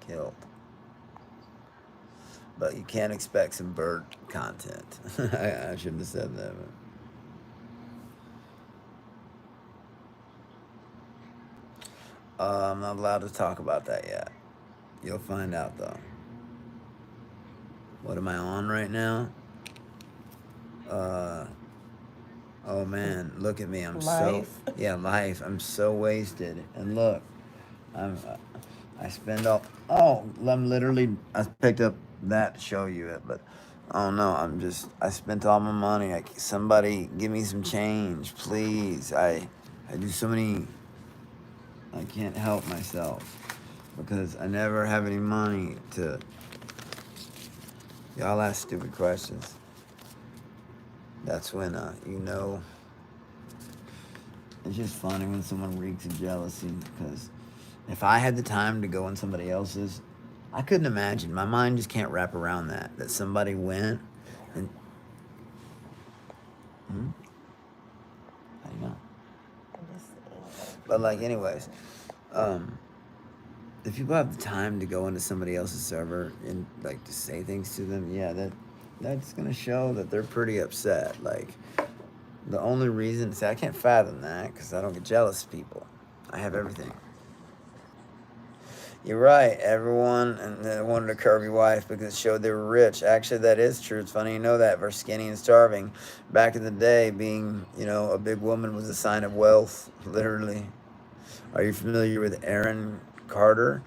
killed. But you can't expect some bird content. I shouldn't have said that. I'm not allowed to talk about that yet. You'll find out though. What am I on right now? Oh man, look at me. I'm Life. life. I'm so wasted. And look, I'm I spend all. Oh, I'm literally. I picked up that to show you it, but oh no, I spent all my money. Somebody give me some change, please. I do so many. I can't help myself because I never have any money to. Y'all ask stupid questions. That's when it's just funny when someone reeks of jealousy because if I had the time to go in somebody else's, I couldn't imagine. My mind just can't wrap around that somebody went and how do you know? But like anyways, if people have the time to go into somebody else's server and like to say things to them, yeah, that's gonna show that they're pretty upset. Like the only reason, see, I can't fathom that because I don't get jealous of people. I have everything. You're right. Everyone and they wanted a curvy wife because it showed they were rich. Actually, that is true. It's funny you know that. Versus skinny and starving. Back in the day, being a big woman was a sign of wealth. Literally. Are you familiar with Aaron Carter?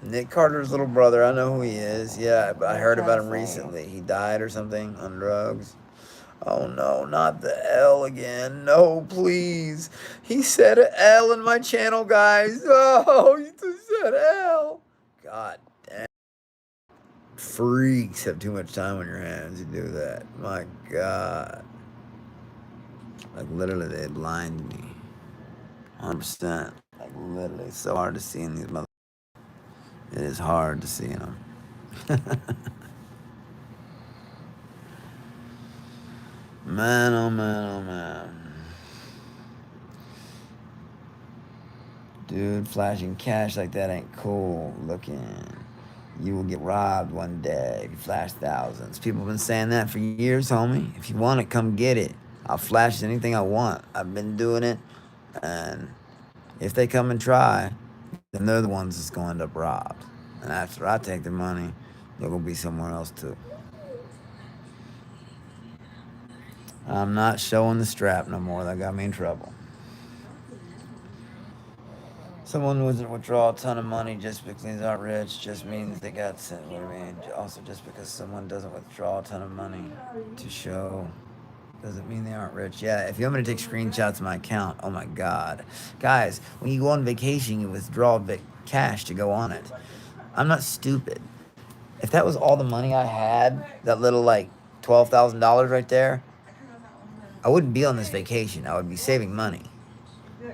Nick Carter's little brother. I know who he is. Yeah, but I heard about him recently. He died or something on drugs. Oh no, not the L again. No, please. He said an L in my channel, guys. Oh, you just said L. God damn. Freaks have too much time on your hands. You do that. My God. Like literally, they blind me. 100%. Like literally, it's so hard to see in these mother. It is hard to see in them. Man, oh man, oh man. Dude, flashing cash like that ain't cool looking. You will get robbed one day if you flash thousands. People have been saying that for years, homie. If you want it, come get it. I'll flash anything I want. I've been doing it. And if they come and try, then they're the ones that's going to end up robbed. And after I take their money, they're going to be somewhere else too. I'm not showing the strap no more. That got me in trouble. Someone doesn't withdraw a ton of money just because they aren't rich just means they got sent. What I mean, also just because someone doesn't withdraw a ton of money to show doesn't mean they aren't rich. Yeah, if you want me to take screenshots of my account, oh my God, guys, when you go on vacation, you withdraw cash to go on it. I'm not stupid. If that was all the money I had, that little like $12,000 right there, I wouldn't be on this vacation. I would be saving money.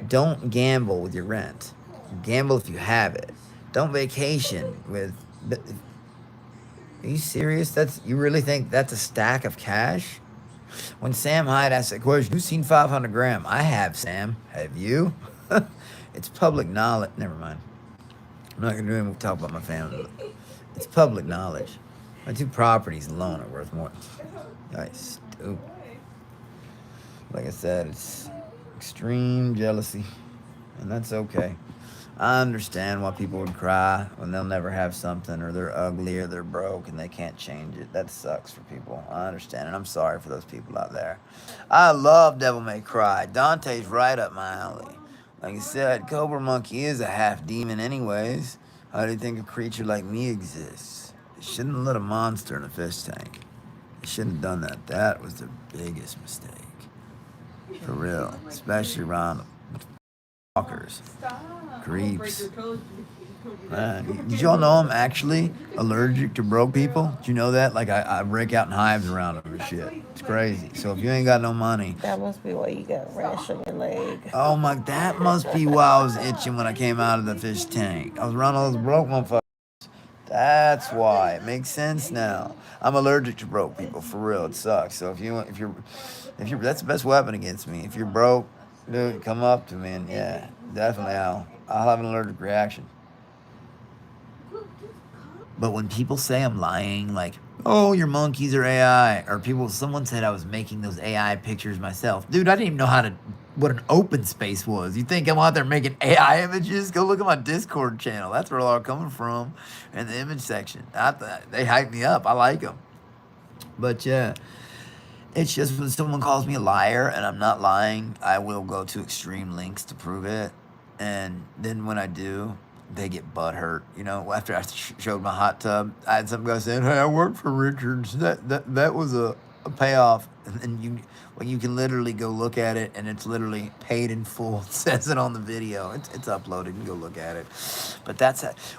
Don't gamble with your rent. Gamble if you have it. Don't vacation with. Are you serious? You really think that's a stack of cash? When Sam Hyde asked that question, who's seen 500 gram? I have, Sam. Have you? It's public knowledge. Never mind. I'm not gonna talk about my family. It's public knowledge. My 2 properties alone are worth more. Guys, stupid. Like I said, it's extreme jealousy, and that's okay. I understand why people would cry when they'll never have something, or they're ugly, or they're broke, and they can't change it. That sucks for people. I understand, and I'm sorry for those people out there. I love Devil May Cry. Dante's right up my alley. Like I said, Cobra Monkey is a half demon anyways. How do you think a creature like me exists? They shouldn't have let a monster in a fish tank. They shouldn't have done that. That was their biggest mistake. For real. Especially around walkers. Creeps. Man, did y'all know I'm actually allergic to broke people? Did you know that? Like, I break out in hives around them and shit. It's crazy. So if you ain't got no money... That must be why you got a rash on your leg. Oh my, that must be why I was itching when I came out of the fish tank. I was around all those broke motherfuckers. That's why. It makes sense now. I'm allergic to broke people, for real. It sucks. So if you're, that's the best weapon against me. If you're broke, dude, come up to me and yeah, definitely I'll have an allergic reaction. But when people say I'm lying, like, oh, your monkeys are AI, or someone said I was making those AI pictures myself. Dude, I didn't even know what an open space was. You think I'm out there making AI images? Go look at my Discord channel. That's where they're all coming from in the image section. They hype me up. I like them. But yeah, it's just when someone calls me a liar and I'm not lying, I will go to extreme lengths to prove it. And then when I do, they get butthurt. You know, after I showed my hot tub, I had some guy saying, "Hey, I worked for Richards. That was a payoff." And when you can literally go look at it, and it's literally paid in full. It says it on the video. It's uploaded. You can go look at it. But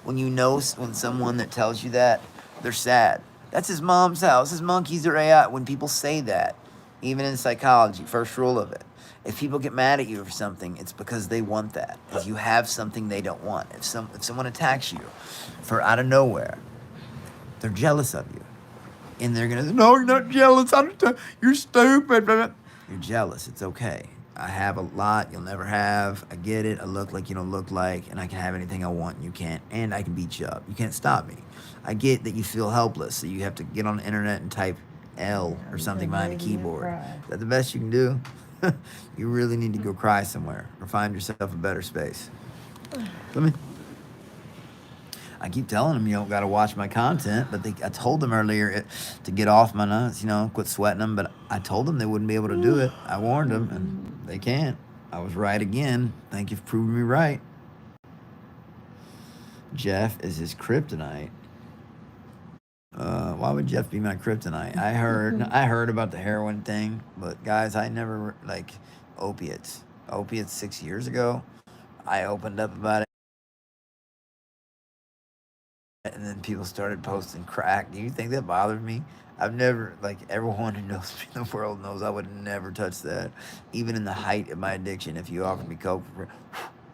when you know when someone that tells you that, they're sad. That's his mom's house. His monkeys are AI. When people say that, even in psychology, first rule of it, if people get mad at you for something, it's because they want that. If you have something they don't want. If someone attacks you for out of nowhere, they're jealous of you. And they're going to say, no, you're not jealous. You're stupid. You're jealous. It's okay. I have a lot you'll never have. I get it. I look like you don't look like. And I can have anything I want and you can't. And I can beat you up. You can't stop me. I get that you feel helpless. So you have to get on the internet and type L or something behind a keyboard. Is that the best you can do? You really need to go cry somewhere or find yourself a better space. I keep telling them you don't got to watch my content, but I told them earlier to get off my nuts, quit sweating them, but I told them they wouldn't be able to do it. I warned them, and they can't. I was right again. Thank you for proving me right. Jeff is his kryptonite. Why would Jeff be my kryptonite? I heard about the heroin thing, but guys, I never opiates. Opiates 6 years ago. I opened up about it. And then people started posting crack. Do you think that bothered me? I've never, everyone who knows me in the world knows I would never touch that. Even in the height of my addiction, if you offered me coke,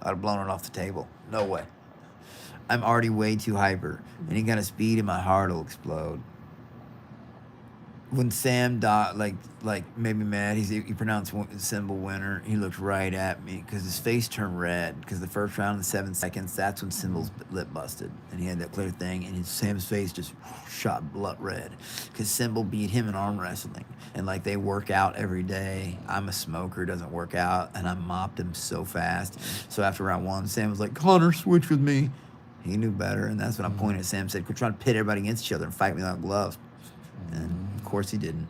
I'd have blown it off the table. No way. I'm already way too hyper. Any kind of speed in my heart will explode. When Sam made me mad, he pronounced symbol winner. He looked right at me because his face turned red. Because the first round in 7 seconds, that's when Symbol's lip busted, and he had that clear thing, and Sam's face just shot blood red. Because Symbol beat him in arm wrestling, and they work out every day. I'm a smoker, doesn't work out, and I mopped him so fast. So after round 1, Sam was like, "Connor, switch with me." He knew better, and that's when I pointed at Sam and said, "Quit trying to pit everybody against each other and fight me without gloves." And of course he didn't.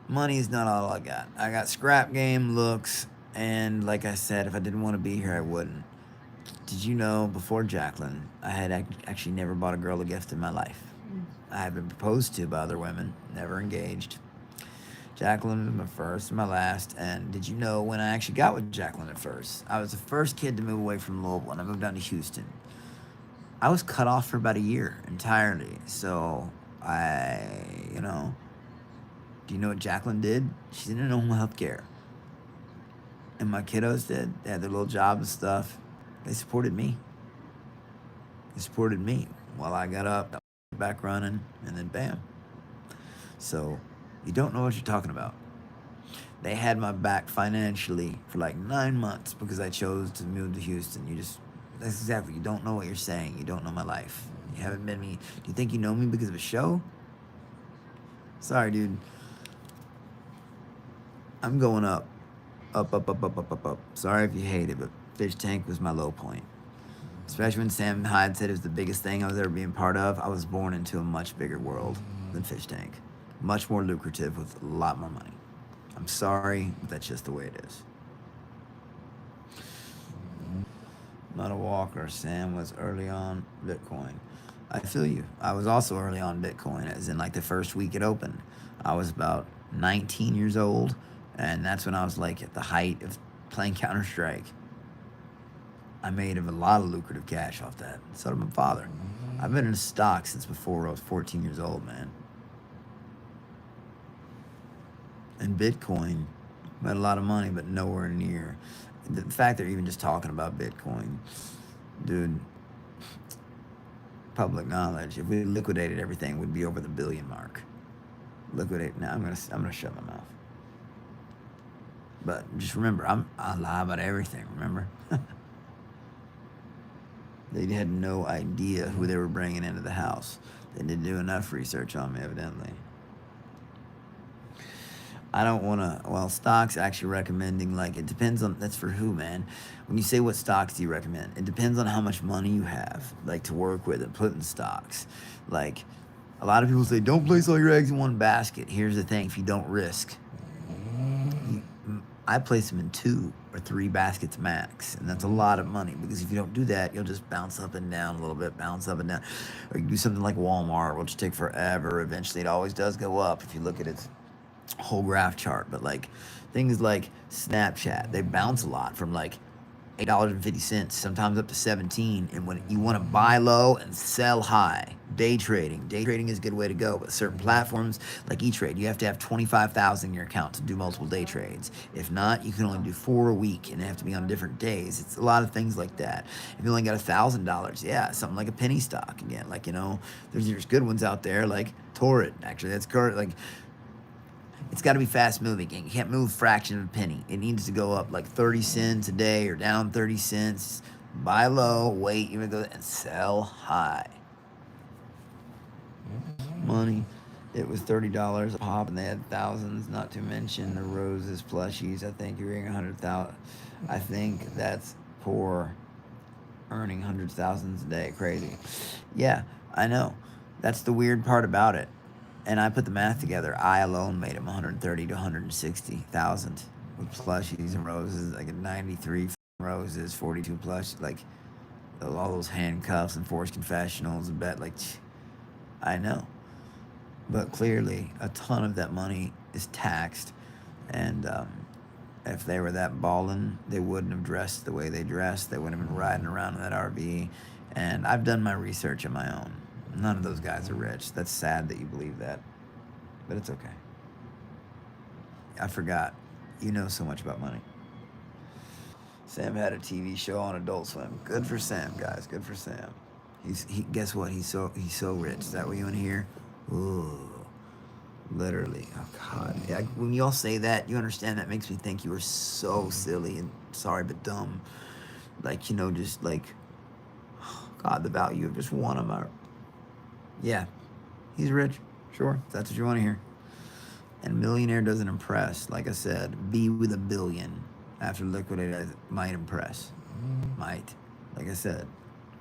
Money is not all I got. I got scrap game, looks, and like I said, if I didn't want to be here, I wouldn't. Did you know, before Jacqueline, I had actually never bought a girl a gift in my life. I had been proposed to by other women, never engaged. Jacqueline was my first and my last, and did you know when I actually got with Jacqueline at first? I was the first kid to move away from Louisville, and I moved down to Houston. I was cut off for about a year entirely, so do you know what Jacqueline did? She didn't know health care. And my kiddos did. They had their little jobs and stuff. They supported me. While I got up, back running, and then bam. So you don't know what you're talking about. They had my back financially for 9 months because I chose to move to Houston. That's exactly, you don't know what you're saying. You don't know my life. You haven't met me. Do you think you know me because of a show? Sorry, dude. I'm going up. Up. Sorry if you hate it, but Fish Tank was my low point. Especially when Sam Hyde said it was the biggest thing I was ever being part of. I was born into a much bigger world than Fish Tank. Much more lucrative with a lot more money. I'm sorry, but that's just the way it is. Not a walker. Sam was early on Bitcoin. I feel you. I was also early on Bitcoin, as in the first week it opened. I was about 19 years old, and that's when I was at the height of playing Counter-Strike. I made a lot of lucrative cash off that. So did my father. I've been in stock since before I was 14 years old, man. And Bitcoin made a lot of money, but nowhere near. The fact they're even just talking about Bitcoin, dude, public knowledge, if we liquidated everything, we'd be over the billion mark. Now I'm gonna shut my mouth. But just remember, I lie about everything, remember? They had no idea who they were bringing into the house. They didn't do enough research on me, evidently. I don't want to. Well, stocks actually recommending, like, it depends on, that's for who, man. When you say what stocks do you recommend, it depends on how much money you have, like, to work with and put in stocks. Like, a lot of people say, don't place all your eggs in one basket. Here's the thing, if you don't risk, I place them in 2 or 3 baskets max, and that's a lot of money, because if you don't do that, you'll just bounce up and down a little bit, bounce up and down. Or you do something like Walmart, which take forever. Eventually, it always does go up if you look at its whole graph chart. But like things like Snapchat, they bounce a lot from like $8.50, sometimes up to 17. And when you want to buy low and sell high, day trading is a good way to go. But certain platforms like E-Trade, you have to have 25,000 in your account to do multiple day trades. If not, you can only do 4 a week, and they have to be on different days. It's a lot of things like that. If you only got $1,000, yeah, something like a penny stock again. Like, you know, there's good ones out there like Torrid. Actually, that's current. Like, it's got to be fast moving. You can't move a fraction of a penny. It needs to go up like 30 cents a day or down 30 cents. Buy low, wait, you go and sell high. Money. It was $30 a pop, and they had thousands. Not to mention the roses, plushies. I think you're getting 100,000. I think that's poor, earning hundreds of thousands a day. Crazy. Yeah, I know. That's the weird part about it. And I put the math together. I alone made him 130 to 160,000 with plushies and roses, like a 93 roses, 42 plush, like all those handcuffs and forced confessionals and bet. Like, I know, but clearly a ton of that money is taxed, and if they were that ballin', they wouldn't have dressed the way they dressed. They wouldn't have been riding around in that RV. And I've done my research on my own. None of those guys are rich. That's sad that you believe that, but it's okay. I forgot. You know so much about money. Sam had a TV show on Adult Swim. Good for Sam, guys. Good for Sam. Guess what? He's so rich. Is that what you want to hear? Ooh, literally. Oh God. Yeah, when y'all say that, you understand that makes me think you are so silly and sorry but dumb. Like, you know, just like, God, the value of just one of them. Yeah, he's rich. Sure, if that's what you want to hear. And millionaire doesn't impress. Like I said, be with a billion after liquidated might impress. Might. Like I said,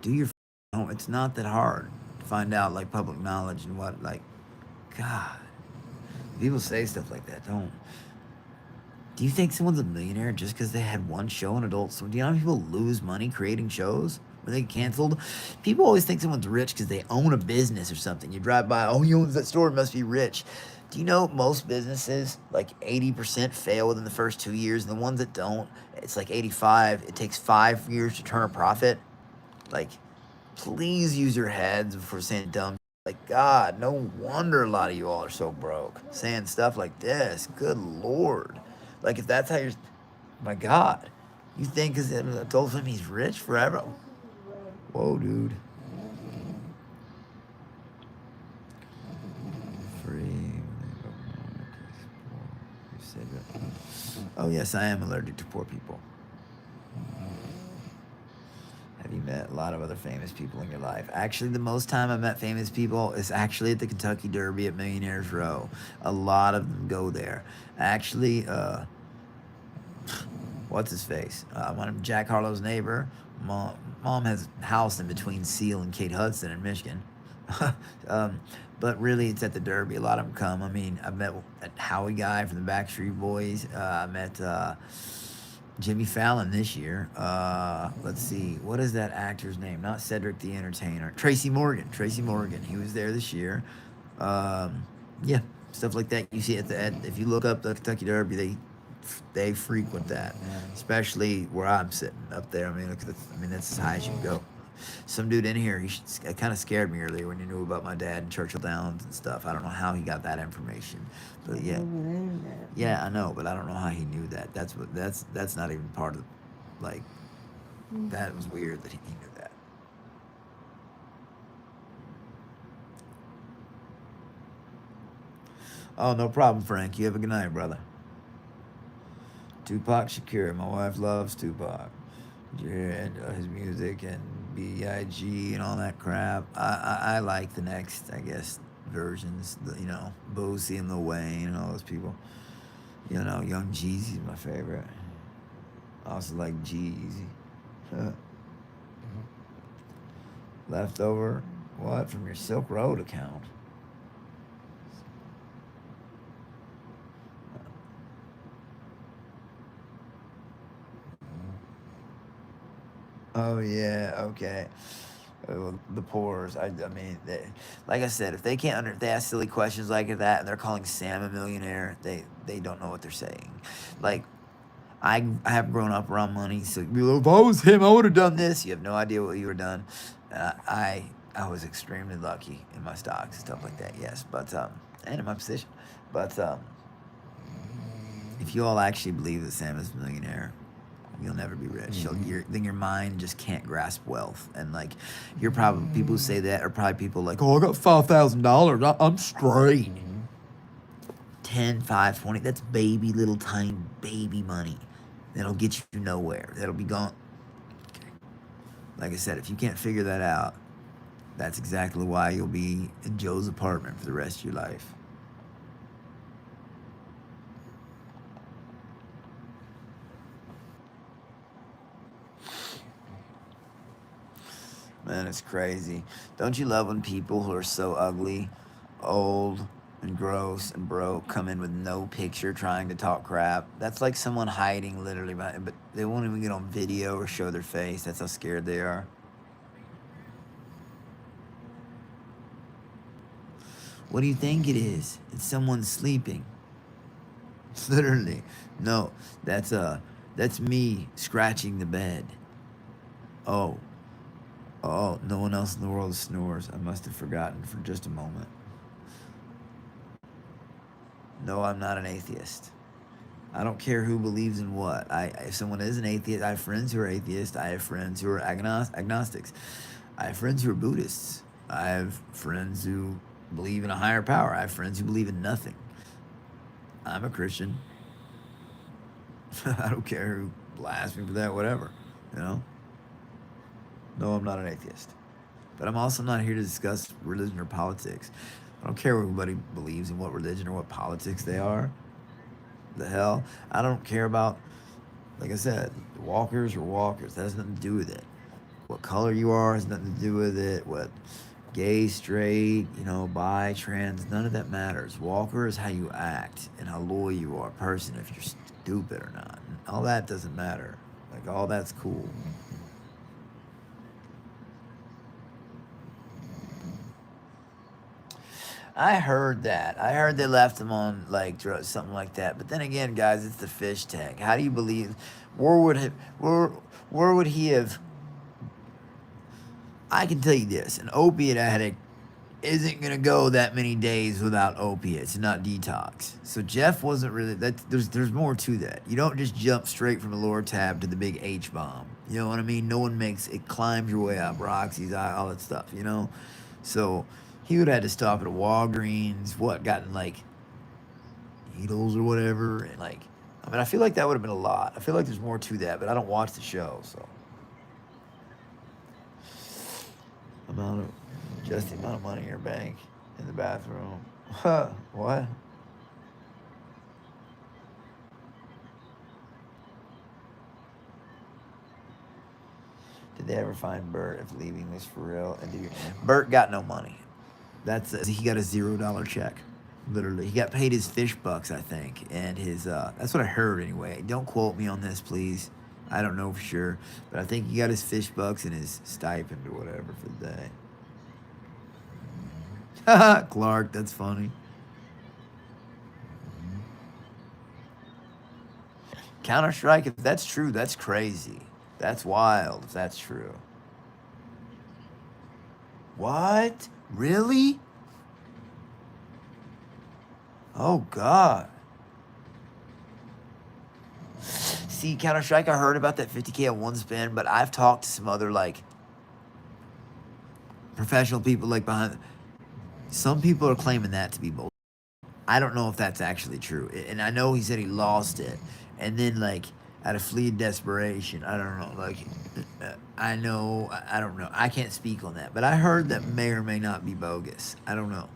do your homework. It's not that hard to find out, like, public knowledge and what, like, God. People say stuff like that, don't. Do you think someone's a millionaire just because they had one show on Adult Swim? Do you know how many people lose money creating shows when they get canceled? People always think someone's rich because they own a business or something. You drive by, oh, he owns that store, must be rich. Do you know most businesses, like 80% fail within the first 2 years, and the ones that don't, it's like 85. It takes 5 years to turn a profit. Like, please use your heads before saying dumb. Like, God, no wonder a lot of you all are so broke, saying stuff like this. Good Lord. Like, if that's how you're, my God, you think because I told him he's rich forever? Whoa, dude. Free. Oh, yes, I am allergic to poor people. Have you met a lot of other famous people in your life? Actually, the most time I met famous people is actually at the Kentucky Derby at Millionaires Row. A lot of them go there. Actually, what's his face? One of Jack Harlow's neighbor. Mom has a house in between Seal and Kate Hudson in Michigan. But really, it's at the Derby. A lot of them come. I mean, I met that Howie guy from the Backstreet Boys. I met Jimmy Fallon this year. Let's see. What is that actor's name? Not Cedric the Entertainer. Tracy Morgan. He was there this year. Yeah, stuff like that. You see if you look up the Kentucky Derby, they frequent that, especially where I'm sitting up there. I mean, that's as high as you can go. Some dude in here, it kind of scared me earlier when he knew about my dad and Churchill Downs and stuff. I don't know how he got that information, but yeah, I know, but I don't know how he knew that. That's not even part of, like, that was weird that he knew that. Oh, no problem, Frank. You have a good night, brother. Tupac Shakur. My wife loves Tupac. Did you hear his music and BIG and all that crap. I like the next, I guess, versions. You know, Boosie and Lil Wayne and all those people. You know, Young Jeezy's my favorite. I also like Jeezy. Leftover, what, from your Silk Road account? Oh yeah, okay. The poors. I mean, like I said, if they can't if they ask silly questions like that, and they're calling Sam a millionaire, they don't know what they're saying. Like, I have grown up around money, so if I was him, I would have done this. You have no idea what you would have done. I was extremely lucky in my stocks and stuff like that. Yes, but and in my position, but if you all actually believe that Sam is a millionaire, you'll never be rich. Then your mind just can't grasp wealth, and like you're probably people who say that are probably people like, oh, I got $5,000, I'm straight. 10, 5, 20. That's baby, little tiny baby money. That'll get you nowhere. That'll be gone. Okay. Like I said, if you can't figure that out, that's exactly why you'll be in Joe's apartment for the rest of your life. Man, it's crazy. Don't you love when people who are so ugly, old, and gross and broke come in with no picture trying to talk crap? That's like someone hiding literally behind, but they won't even get on video or show their face. That's how scared they are. What do you think it is? It's someone sleeping. Literally. No, that's me scratching the bed. Oh, no one else in the world snores. I must have forgotten for just a moment. No, I'm not an atheist. I don't care who believes in what. If someone is an atheist, I have friends who are atheists. I have friends who are agnostics. I have friends who are Buddhists. I have friends who believe in a higher power. I have friends who believe in nothing. I'm a Christian. I don't care who blasts me for that, whatever. You know? No, I'm not an atheist. But I'm also not here to discuss religion or politics. I don't care what everybody believes in what religion or what politics they are. The hell? I don't care about, like I said, walkers or walkers. That has nothing to do with it. What color you are has nothing to do with it. What gay, straight, bi, trans, none of that matters. Walker is how you act and how loyal you are a person, if you're stupid or not. All that doesn't matter. Like, all that's cool. I heard that. I heard they left him on like something like that. But then again, guys, it's the fish tank. How do you believe? Where would he have? I can tell you this: an opiate addict isn't gonna go that many days without opiates and not detox. So Jeff wasn't really that. There's more to that. You don't just jump straight from the lower tab to the big H bomb. You know what I mean? No one makes it. Climbs your way up, Roxy's, all that stuff. So. He would have had to stop at a Walgreens, gotten like needles or whatever. And I feel like that would have been a lot. I feel like there's more to that, but I don't watch the show, so. Just the amount of money in your bank in the bathroom. What? Did they ever find Burt if leaving was for real? And Burt got no money. He got a $0 check, literally. He got paid his fish bucks, I think, and his that's what I heard anyway. Don't quote me on this, please. I don't know for sure, but I think he got his fish bucks and his stipend or whatever for the day. Clark, that's funny. Counter-Strike, if that's true, that's crazy. That's wild if that's true. What? Really? Oh, God. See, Counter-Strike, I heard about that 50K at one spin, but I've talked to some other, professional people, behind. Some people are claiming that to be bullshit. I don't know if that's actually true. And I know he said he lost it. And then, out of fleeing desperation. I don't know. Like, I know, I don't know. I can't speak on that, but I heard that may or may not be bogus. I don't know.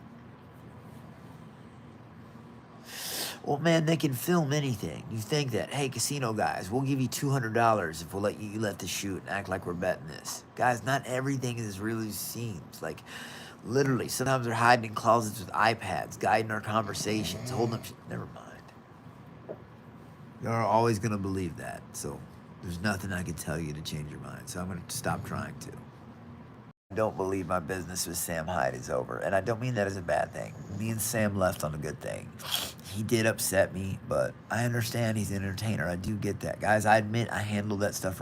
Well, man, they can film anything. You think that, hey, casino guys, we'll give you $200 if we'll let you let the shoot and act like we're betting this. Guys, not everything is as real as it seems. Like, literally, sometimes they're hiding in closets with iPads, guiding our conversations, holding up. Never mind. You're always going to believe that. So there's nothing I can tell you to change your mind. So I'm going to stop trying to. I don't believe my business with Sam Hyde is over. And I don't mean that as a bad thing. Me and Sam left on a good thing. He did upset me, but I understand he's an entertainer. I do get that. Guys, I admit I handled that stuff